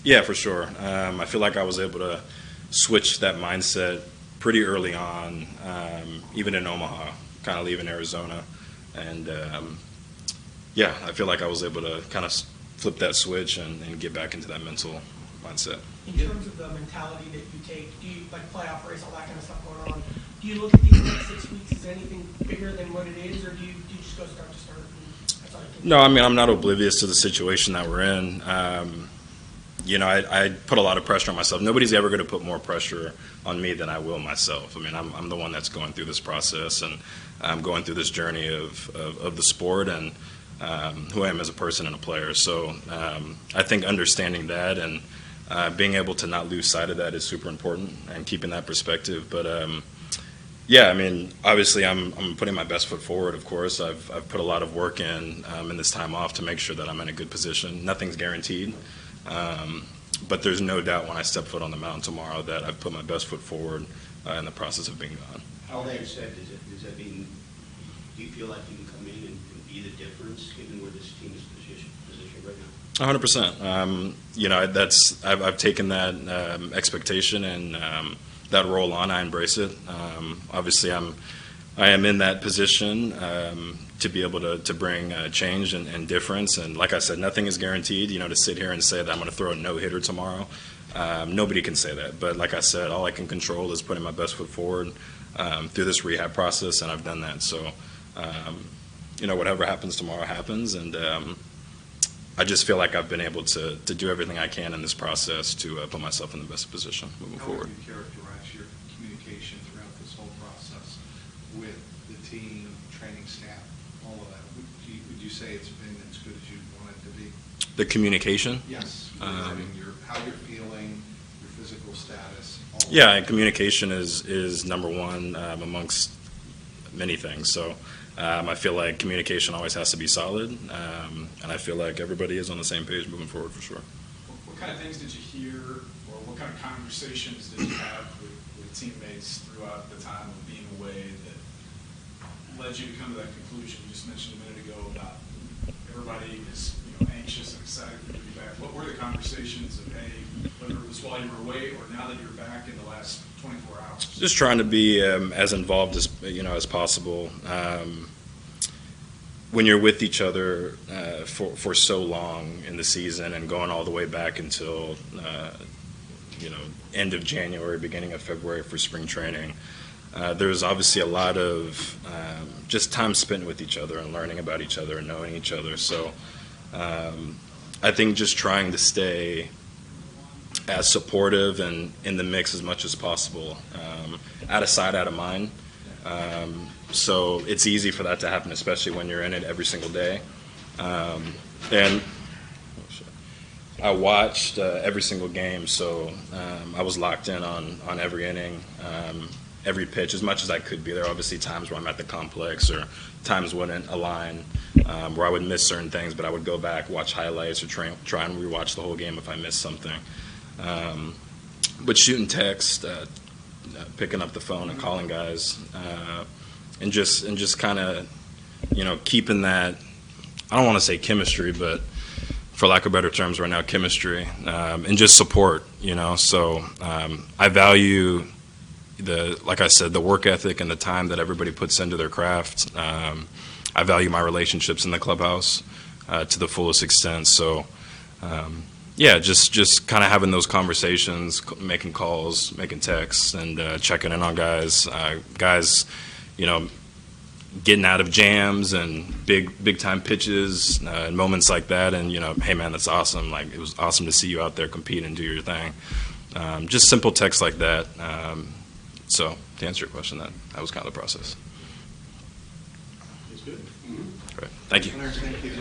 Yeah, for sure. I feel like I was able to switch that mindset pretty early on, even in Omaha, kind of leaving Arizona. And yeah, I feel like I was able to kind of flip that switch and get back into that mental mindset. In terms of the mentality that you take, do you, like playoff race, all that kind of stuff going on, do you look at these next 6 weeks as anything bigger than what it is, or do you just go start to start? That's all you can No, I mean, I'm not oblivious to the situation that we're in. You know, I put a lot of pressure on myself. Nobody's ever going to put more pressure on me than I will myself. I mean, I'm the one that's going through this process, and I'm going through this journey of the sport and who I am as a person and a player. So I think understanding that and being able to not lose sight of that is super important, and keeping that perspective. But yeah, I mean, obviously I'm putting my best foot forward, of course. I've put a lot of work in this time off to make sure that I'm in a good position. Nothing's guaranteed. But there's no doubt when I step foot on the mountain tomorrow that I've put my best foot forward in the process of being gone. All that said, does that mean, do you feel like you can come in and be the difference given where this team is positioned right now? 100%. You know, I've taken that expectation and that role on. I embrace it. Obviously, I am in that position to be able to bring change and difference. And like I said, nothing is guaranteed. You know, to sit here and say that I'm going to throw a no-hitter tomorrow, nobody can say that. But like I said, all I can control is putting my best foot forward through this rehab process, and I've done that. So, you know, whatever happens tomorrow happens, and I just feel like I've been able to do everything I can in this process to put myself in the best position moving forward. How would you characterize your communication throughout this whole process with the team, training staff, all of that? Would you say it's been as good as you want it to be? The communication? Yes. How you're feeling, your physical status. Yeah, and communication is number one amongst many things. So I feel like communication always has to be solid, and I feel like everybody is on the same page moving forward for sure. What kind of things did you hear, or what kind of conversations did you have with teammates throughout the time of being away that led you to come to that conclusion? You just mentioned a minute ago about everybody is anxious and excited to be back. What were the conversations of, hey, whether it was while you were away or now that you're back in the last 24 hours? Just trying to be as involved as possible. When you're with each other for so long in the season and going all the way back until end of January, beginning of February for spring training, there's obviously a lot of just time spent with each other and learning about each other and knowing each other. So I think just trying to stay as supportive and in the mix as much as possible, out of sight, out of mind. So it's easy for that to happen, especially when you're in it every single day. And I watched every single game, so I was locked in on every inning, every pitch, as much as I could be. There are obviously times where I'm at the complex or times wouldn't align, where I would miss certain things, but I would go back, watch highlights, or try and rewatch the whole game if I missed something. But shooting text, picking up the phone and calling guys, and just kind of, keeping that, I don't want to say chemistry, but for lack of better terms right now, chemistry, and just support, So I value like I said, the work ethic and the time that everybody puts into their craft. I value my relationships in the clubhouse to the fullest extent. So, yeah, just kind of having those conversations, making calls, making texts, and checking in on guys. Guys, getting out of jams and big time pitches and moments like that. And hey man, that's awesome. Like, it was awesome to see you out there compete and do your thing. Just simple texts like that. So to answer your question, that was kind of the process. It's good. Right. Thank you. Thank you.